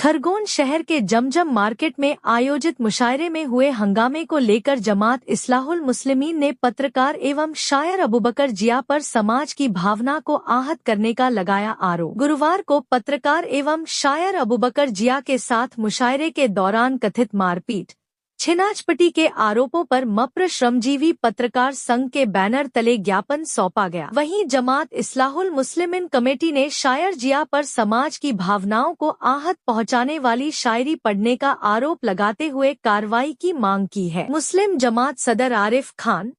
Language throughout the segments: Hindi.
खरगोन शहर के जमजम मार्केट में आयोजित मुशायरे में हुए हंगामे को लेकर जमात इस्लाहुल मुस्लिमीन ने पत्रकार एवं शायर अबूबकर जिया पर समाज की भावना को आहत करने का लगाया आरोप। गुरुवार को पत्रकार एवं शायर अबूबकर जिया के साथ मुशायरे के दौरान कथित मारपीट छिनाचपटी के आरोपों पर मप्र श्रमजीवी पत्रकार संघ के बैनर तले ज्ञापन सौंपा गया। वहीं जमात इस्लाहुल मुस्लिमीन कमेटी ने शायर जिया पर समाज की भावनाओं को आहत पहुंचाने वाली शायरी पढ़ने का आरोप लगाते हुए कार्रवाई की मांग की है। मुस्लिम जमात सदर आरिफ खान,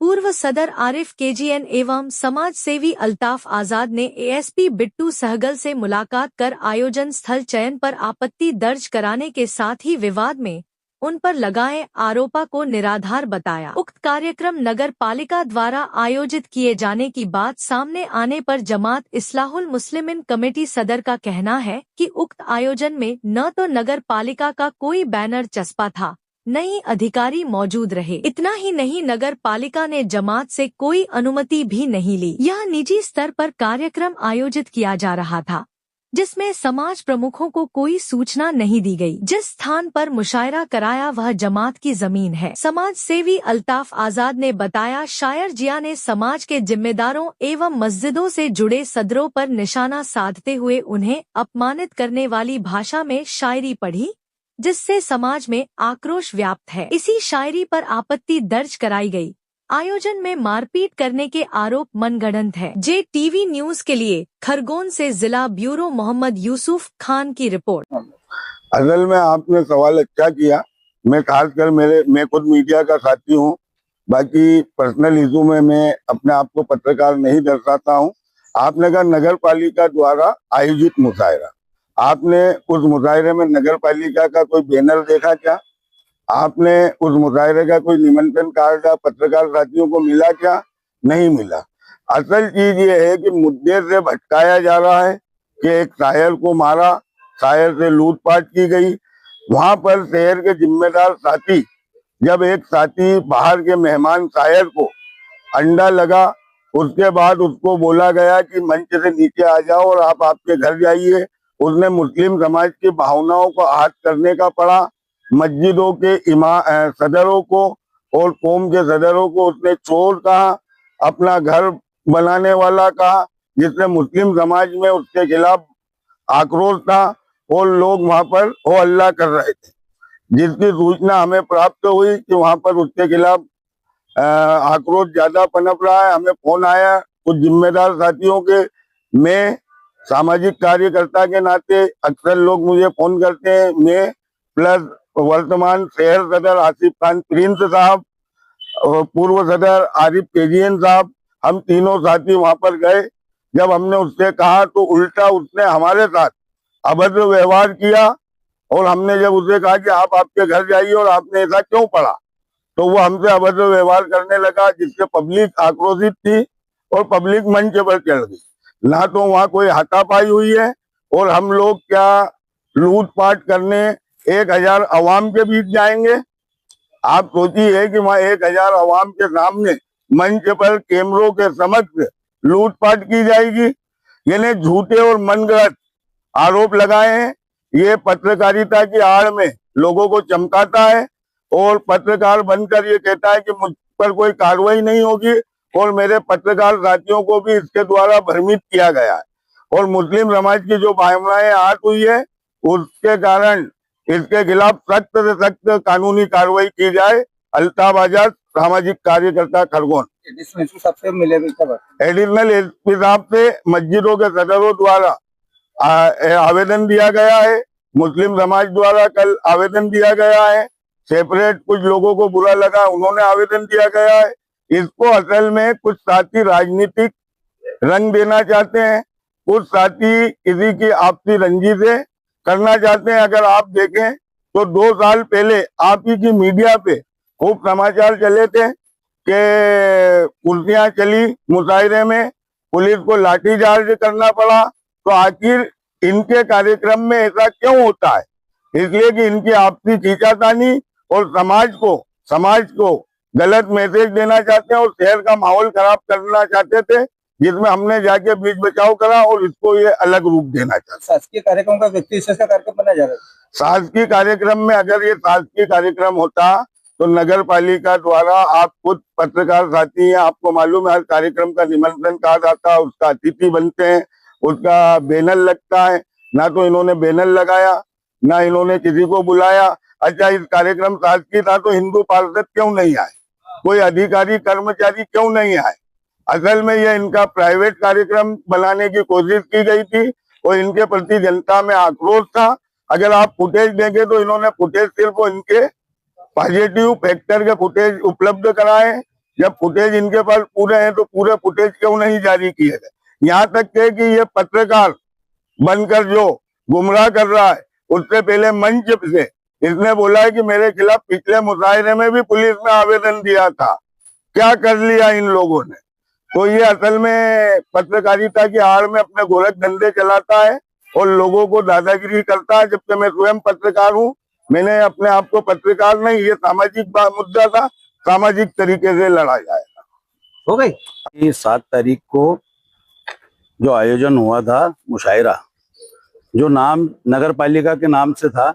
पूर्व सदर आरिफ केजीएन एवं समाज सेवी अल्ताफ आजाद ने एएसपी बिट्टू सहगल से मुलाकात कर आयोजन स्थल चयन पर आपत्ति दर्ज कराने के साथ ही विवाद में उन पर लगाए आरोपों को निराधार बताया। उक्त कार्यक्रम नगर पालिका द्वारा आयोजित किए जाने की बात सामने आने पर जमात इस्लाहुल मुस्लिमीन कमेटी सदर का कहना है कि उक्त आयोजन में न तो नगर पालिका का कोई बैनर चस्पा था, न ही अधिकारी मौजूद रहे। इतना ही नहीं, नगर पालिका ने जमात से कोई अनुमति भी नहीं ली। यह निजी स्तर पर कार्यक्रम आयोजित किया जा रहा था, जिसमें समाज प्रमुखों को कोई सूचना नहीं दी गई। जिस स्थान पर मुशायरा कराया वह जमात की जमीन है। समाज सेवी अल्ताफ आजाद ने बताया, शायर जिया ने समाज के जिम्मेदारों एवं मस्जिदों से जुड़े सदरों पर निशाना साधते हुए उन्हें अपमानित करने वाली भाषा में शायरी पढ़ी, जिससे समाज में आक्रोश व्याप्त है। इसी शायरी पर आपत्ति दर्ज कराई गई। आयोजन में मारपीट करने के आरोप मनगढ़ंत है। JTV न्यूज के लिए खरगोन से जिला ब्यूरो मोहम्मद यूसुफ खान की रिपोर्ट। असल में आपने सवाल अच्छा किया। मैं खासकर मैं खुद मीडिया का साथी हूँ। बाकी पर्सनल इशू में मैं अपने आप को पत्रकार नहीं दर्शाता हूँ। आपने कहा नगर पालिका द्वारा आयोजित मुशायरा, आपने उस मुशायरे में नगर पालिका का कोई बैनर देखा क्या? आपने उस मुशायरे का कोई निमंत्रण कार्ड पत्रकार साथियों को मिला क्या? नहीं मिला। असल चीज ये है कि मुद्दे से भटकाया जा रहा है कि एक शायर को मारा, शायर से लूटपाट की गई। वहां पर शहर के जिम्मेदार साथी, जब एक साथी बाहर के मेहमान शायर को अंडा लगा, उसके बाद उसको बोला गया कि मंच से नीचे आ जाओ और आप आपके घर जाइए। उसने मुस्लिम समाज की भावनाओं को आहत करने का पड़ा। मस्जिदों के सदरों को और कौम के सदरों को उसने चोर कहा, अपना घर बनाने वाला कहा, जिससे मुस्लिम समाज में उसके खिलाफ आक्रोश था और लोग वहां पर हो हल्ला कर रहे थे। जिसकी सूचना हमें प्राप्त हुई कि वहां पर उसके खिलाफ आक्रोश ज्यादा पनप रहा है। हमें फोन आया कुछ जिम्मेदार साथियों के। मैं सामाजिक कार्यकर्ता के नाते अक्सर लोग मुझे फोन करते हैं। मैं प्लस वर्तमान शहर सदर आसिफ खान प्रिंस साहब और पूर्व सदर आरिफ केजीएन साहब, हम तीनों साथी वहां पर गए। जब हमने उससे कहा तो उल्टा उसने हमारे साथ अभद्र व्यवहार किया और हमने जब उसे कहा कि आप आपके घर जाइए और आपने ऐसा क्यों पढ़ा, तो वो हमसे अभद्र व्यवहार करने लगा, जिससे पब्लिक आक्रोशित थी और पब्लिक मंच पर चढ़ गई। ना तो वहाँ कोई हाथापाई हुई है और हम लोग क्या लूटपाट करने 1000 अवाम के बीच जाएंगे? आप सोचिए कि वहाँ 1000 अवाम के सामने मंच पर कैमरों के समक्ष लूटपाट की जाएगी। यानी झूठे और मनगढ़ंत आरोप लगाए हैं। ये पत्रकारिता की आड़ में लोगों को चमकाता है और पत्रकार बनकर ये कहता है कि मुझ पर कोई कार्रवाई नहीं होगी। और मेरे पत्रकार साथियों को भी इसके द्वारा भ्रमित किया गया है और मुस्लिम समाज की जो भावनाएं आहत हुई है, उसके कारण इसके खिलाफ सख्त से सख्त कानूनी कार्रवाई की जाए। अल्ताफ आजाद, सामाजिक कार्यकर्ता, खरगोन। एडिशनल एसपी साहब से मस्जिदों के सदरों द्वारा आवेदन दिया गया है। मुस्लिम समाज द्वारा कल आवेदन दिया गया है। सेपरेट कुछ लोगों को बुरा लगा, उन्होंने आवेदन दिया गया है। इसको असल में कुछ साथी राजनीतिक रंग देना चाहते हैं, कुछ साथी किसी की आपसी रंजी से करना चाहते हैं। अगर आप देखें तो 2 साल पहले आप ही की मीडिया पे खूब समाचार चले थे कि कुर्सियां चली मुशायरे में, पुलिस को लाठीचार्ज करना पड़ा। तो आखिर इनके कार्यक्रम में ऐसा क्यों होता है? इसलिए कि इनकी आपसी खींचातानी और समाज को गलत मैसेज देना चाहते हैं और शहर का माहौल खराब करना चाहते थे। जिसमें हमने जाके बीच बचाव करा और इसको ये अलग रूप देना चाहता। शासकीय कार्यक्रम का व्यक्ति विशेष का कार्यक्रम बनाया जा रहा है। शासकीय कार्यक्रम में अगर ये शासकीय कार्यक्रम होता तो नगर पालिका द्वारा, आप खुद पत्रकार साथी हैं, आपको मालूम है हर कार्यक्रम का निमंत्रण कहा जाता है, उसका अतिथि बनते हैं, उसका बैनर लगता है। ना तो इन्होंने बैनर लगाया, ना इन्होंने किसी को बुलाया। अच्छा, इस कार्यक्रम शासकीय था तो हिंदू पार्षद क्यों नहीं आए, कोई अधिकारी कर्मचारी क्यों नहीं आए? असल में ये इनका प्राइवेट कार्यक्रम बनाने की कोशिश की गई थी और इनके प्रति जनता में आक्रोश था। अगर आप फुटेज देंगे तो इन्होंने फुटेज सिर्फ इनके पॉजिटिव फैक्टर के फुटेज उपलब्ध कराए। जब फुटेज इनके पास पूरे हैं तो पूरे फुटेज क्यों नहीं जारी किए गए? यहाँ तक के कि ये पत्रकार बनकर जो गुमराह कर रहा है, उससे पहले मंच से इसने बोला है कि मेरे खिलाफ पिछले मुशायरे में भी पुलिस ने आवेदन दिया था। क्या कर लिया इन लोगों ने? तो ये असल में पत्रकारिता की आड़ में अपने गोरख धंधे चलाता है और लोगों को दादागिरी करता है। जबकि मैं स्वयं पत्रकार हूँ, मैंने अपने आप को पत्रकार नहीं, ये सामाजिक मुद्दा था, सामाजिक तरीके से लड़ा जाएगा। हो गई 7 तारीख को जो आयोजन हुआ था मुशायरा, जो नाम नगर पालिका के नाम से था,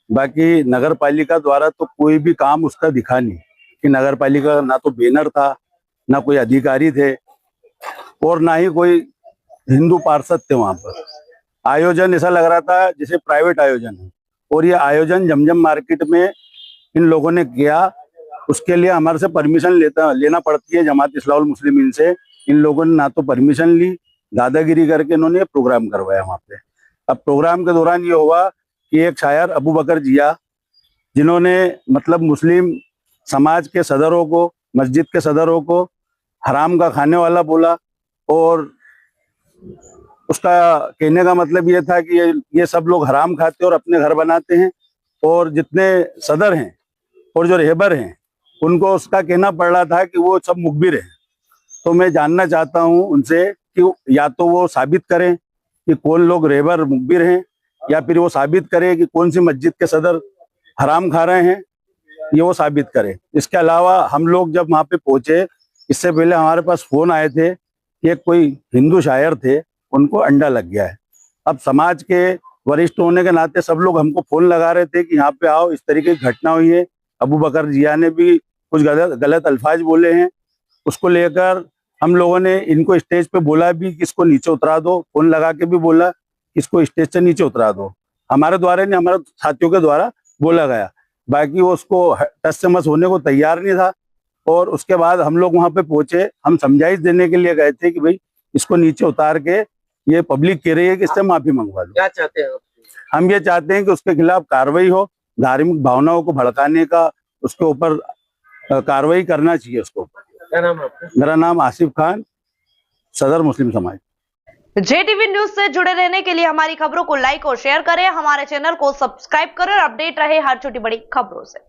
बाकी नगर पालिका द्वारा तो कोई भी काम उसका दिखा नहीं कि नगर पालिका ना तो बैनर था, ना कोई अधिकारी थे और ना ही कोई हिंदू पार्षद थे वहां पर। आयोजन ऐसा लग रहा था जैसे प्राइवेट आयोजन है। और ये आयोजन जमजम मार्केट में इन लोगों ने किया, उसके लिए हमारे से परमिशन लेना पड़ती है जमात इस्लाहुल मुस्लिमीन से। इन लोगों ने ना तो परमिशन ली, दादागिरी करके इन्होंने प्रोग्राम करवाया वहां पे। अब प्रोग्राम के दौरान ये हुआ कि एक शायर अबू बकर जिया, जिन्होंने मतलब मुस्लिम समाज के सदरों को, मस्जिद के सदरों को हराम का खाने वाला बोला। और उसका कहने का मतलब ये था कि ये सब लोग हराम खाते और अपने घर बनाते हैं, और जितने सदर हैं और जो रहबर हैं उनको उसका कहना पड़ रहा था कि वो सब मुखबिर हैं। तो मैं जानना चाहता हूं उनसे कि या तो वो साबित करें कि कौन लोग रहबर मुखबिर हैं, या फिर वो साबित करें कि कौन सी मस्जिद के सदर हराम खा रहे हैं, ये वो साबित करें। इसके अलावा हम लोग जब वहाँ पे पहुंचे, इससे पहले हमारे पास फोन आए थे कि कोई हिंदू शायर थे, उनको अंडा लग गया है। अब समाज के वरिष्ठ होने के नाते सब लोग हमको फोन लगा रहे थे कि यहाँ पे आओ, इस तरीके की घटना हुई है। अबू बकर जिया ने भी कुछ गलत अल्फाज बोले हैं, उसको लेकर हम लोगों ने इनको स्टेज पे बोला भी कि इसको नीचे उतरा दो, फोन लगा के भी बोला कि इसको स्टेज से नीचे उतरा दो। हमारे द्वारा नहीं, हमारे साथियों के द्वारा बोला गया, बाकी वो उसको टस से मस होने को तैयार नहीं था। और उसके बाद हम लोग वहां पे पहुंचे, हम समझाइश देने के लिए गए थे कि भाई इसको नीचे उतार के, ये पब्लिक कह रही है कि इससे माफी मंगवा लो। क्या चाहते हैं? हम ये चाहते हैं कि उसके खिलाफ कार्रवाई हो, धार्मिक भावनाओं को भड़काने का उसके ऊपर कार्रवाई करना चाहिए उसको। क्या नाम है आपका? मेरा नाम आसिफ खान, सदर मुस्लिम समाज। JTV न्यूज से जुड़े रहने के लिए हमारी खबरों को लाइक और शेयर करें, हमारे चैनल को सब्सक्राइब करें और अपडेट रहे हर छोटी बड़ी खबरों से।